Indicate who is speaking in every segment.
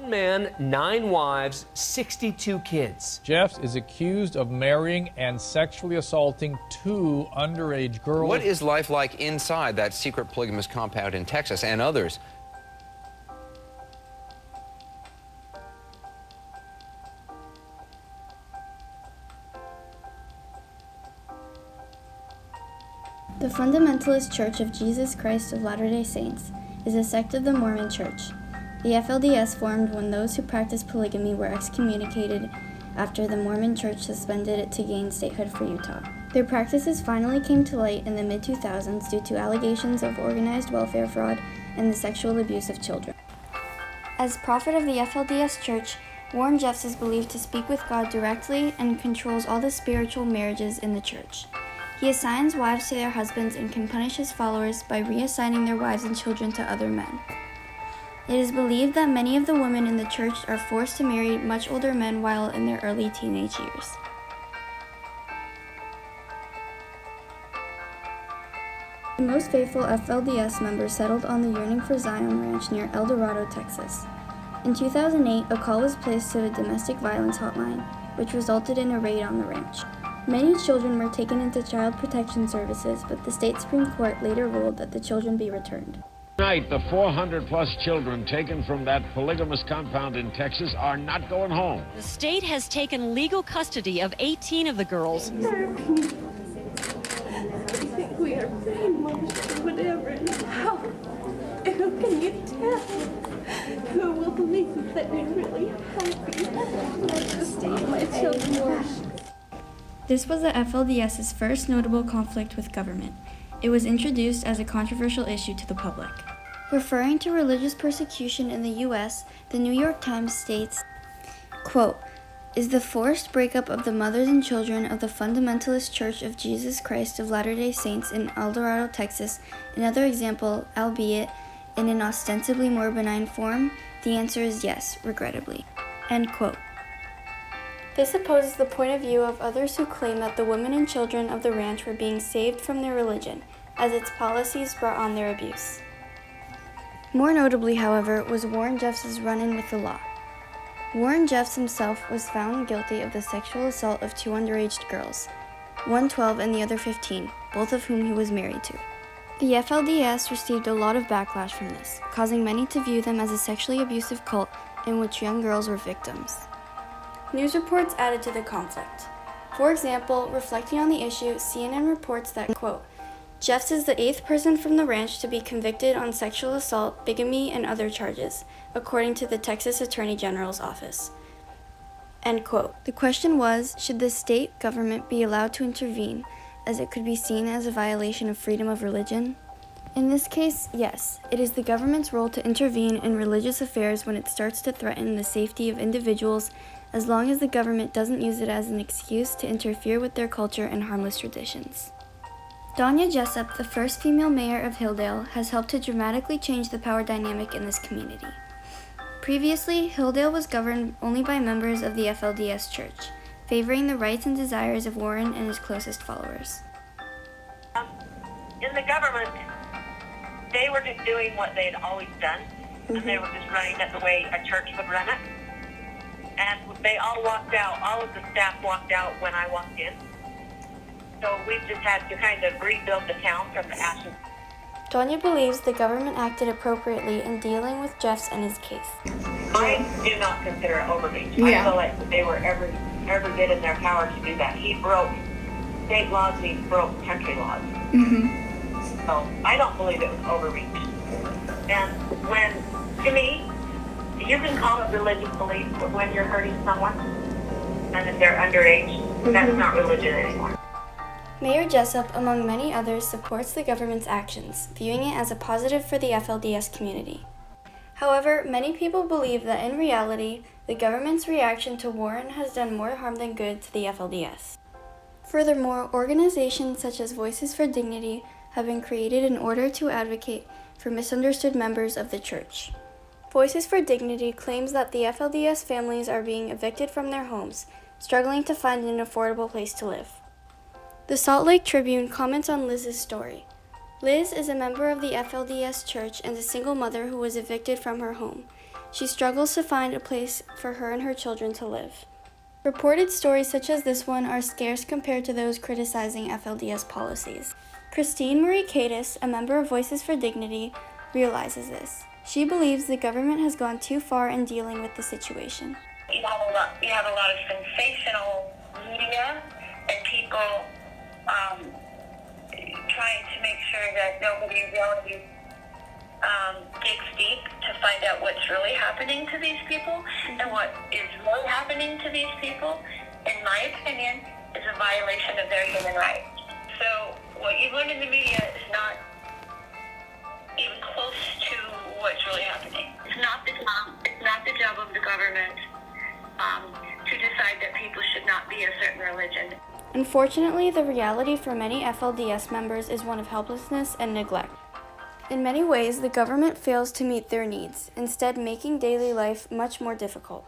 Speaker 1: One man, 9 wives, 62 kids.
Speaker 2: Jeffs is accused of marrying and sexually assaulting 2 underage girls.
Speaker 3: What is life like inside that secret polygamous compound in Texas and others?
Speaker 4: The Fundamentalist Church of Jesus Christ of Latter-day Saints is a sect of the Mormon Church. The FLDS formed when those who practiced polygamy were excommunicated after the Mormon Church suspended it to gain statehood for Utah. Their practices finally came to light in the mid-2000s due to allegations of organized welfare fraud and the sexual abuse of children. As prophet of the FLDS Church, Warren Jeffs is believed to speak with God directly and controls all the spiritual marriages in the church. He assigns wives to their husbands and can punish his followers by reassigning their wives and children to other men. It is believed that many of the women in the church are forced to marry much older men while in their early teenage years. The most faithful FLDS members settled on the Yearning for Zion ranch near El Dorado, Texas. In 2008, a call was placed to a domestic violence hotline, which resulted in a raid on the ranch. Many children were taken into child protection services, but the state Supreme Court later ruled that the children be returned.
Speaker 5: Tonight, the 400-plus children taken from that polygamous compound in Texas are not going home.
Speaker 6: The state has taken legal custody of 18 of the girls.
Speaker 7: I think we are brainwashed or whatever. How? Who can you tell? Who will believe that we're really happy? Let the state my children back.
Speaker 4: This was the FLDS's first notable conflict with government. It was introduced as a controversial issue to the public. Referring to religious persecution in the U.S., the New York Times states, quote, "Is the forced breakup of the mothers and children of the Fundamentalist Church of Jesus Christ of Latter-day Saints in El Dorado, Texas, another example, albeit in an ostensibly more benign form? The answer is yes, regrettably." End quote. This opposes the point of view of others who claim that the women and children of the ranch were being saved from their religion, as its policies brought on their abuse. More notably, however, was Warren Jeffs' run-in with the law. Warren Jeffs himself was found guilty of the sexual assault of 2 underage girls, one 12 and the other 15, both of whom he was married to. The FLDS received a lot of backlash from this, causing many to view them as a sexually abusive cult in which young girls were victims. News reports added to the conflict. For example, reflecting on the issue, CNN reports that, quote, "Jeffs is the 8th person from the ranch to be convicted on sexual assault, bigamy, and other charges, according to the Texas Attorney General's office." End quote. The question was, should the state government be allowed to intervene, as it could be seen as a violation of freedom of religion? In this case, yes, it is the government's role to intervene in religious affairs when it starts to threaten the safety of individuals, as long as the government doesn't use it as an excuse to interfere with their culture and harmless traditions. Danya Jessup, the first female mayor of Hilldale, has helped to dramatically change the power dynamic in this community. Previously, Hilldale was governed only by members of the FLDS Church, favoring the rights and desires of Warren and his closest followers.
Speaker 8: In the government, they were just doing what they'd always done, and they were just running it the way a church would run it. And they all walked out, all of the staff walked out when I walked in. So we've just had to kind of rebuild the town from the ashes.
Speaker 4: Danya believes the government acted appropriately in dealing with Jeffs and his case.
Speaker 8: I do not consider it overreach. I feel like they were every bit in their power to do that. He broke state laws, he broke country laws. So I don't believe it was overreach. And when, to me, you can call it religious belief, but when you're hurting someone and if they're underage, that's not religion anymore.
Speaker 4: Mayor Jessup, among many others, supports the government's actions, viewing it as a positive for the FLDS community. However, many people believe that in reality, the government's reaction to Warren has done more harm than good to the FLDS. Furthermore, organizations such as Voices for Dignity have been created in order to advocate for misunderstood members of the church. Voices for Dignity claims that the FLDS families are being evicted from their homes, struggling to find an affordable place to live. The Salt Lake Tribune comments on Liz's story. Liz is a member of the FLDS Church and a single mother who was evicted from her home. she struggles to find a place for her and her children to live. Reported stories such as this one are scarce compared to those criticizing FLDS policies. Christine Marie Cadis, a member of Voices for Dignity, realizes this. She believes the government has gone too far in dealing with the situation.
Speaker 8: You have a lot of sensational media and people trying to make sure that nobody really digs deep to find out what's really happening to these people. And what is really happening to these people, in my opinion, is a violation of their human rights. So what you learn in the media is not even close to what's really happening. It's not the job of the government to decide that people should not be a certain religion.
Speaker 4: Unfortunately, the reality for many FLDS members is one of helplessness and neglect. In many ways, the government fails to meet their needs, instead making daily life much more difficult.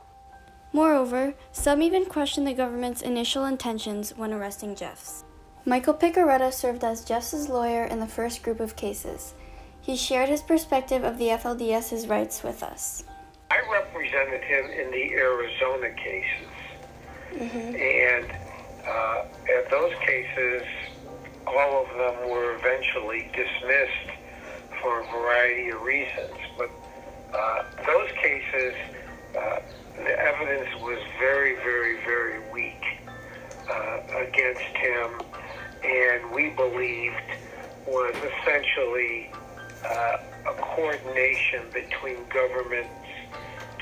Speaker 4: Moreover, some even question the government's initial intentions when arresting Jeffs. Michael Picaretta served as Jeffs' lawyer in the first group of cases. He shared his perspective of the FLDS's rights with us.
Speaker 9: I represented him in the Arizona cases. And at those cases, all of them were eventually dismissed for a variety of reasons. But those cases, the evidence was very, very, very weak against him, and we believed was essentially a coordination between governments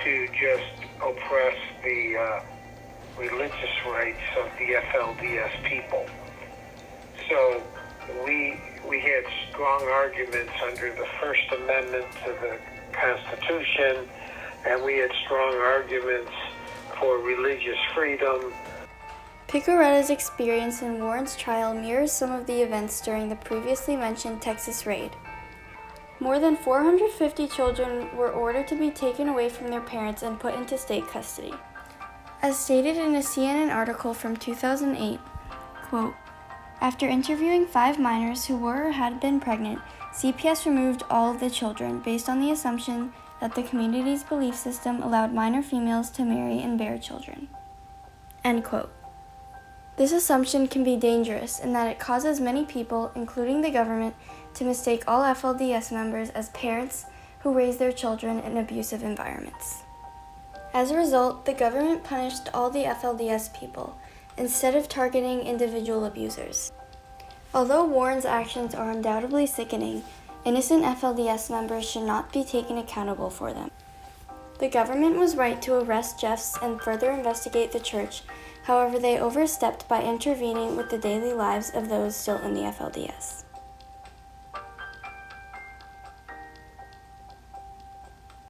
Speaker 9: to just oppress the religious rights of the FLDS people. So we had strong arguments under the First Amendment to the Constitution, and we had strong arguments for religious freedom.
Speaker 4: Picaretta's experience in Warren's trial mirrors some of the events during the previously mentioned Texas raid. More than 450 children were ordered to be taken away from their parents and put into state custody. As stated in a CNN article from 2008, quote, "After interviewing 5 minors who were or had been pregnant, CPS removed all of the children based on the assumption that the community's belief system allowed minor females to marry and bear children." End quote. This assumption can be dangerous in that it causes many people, including the government, to mistake all FLDS members as parents who raise their children in abusive environments. As a result, the government punished all the FLDS people, instead of targeting individual abusers. Although Warren's actions are undoubtedly sickening, innocent FLDS members should not be taken accountable for them. The government was right to arrest Jeffs and further investigate the church. However, they overstepped by intervening with the daily lives of those still in the FLDS.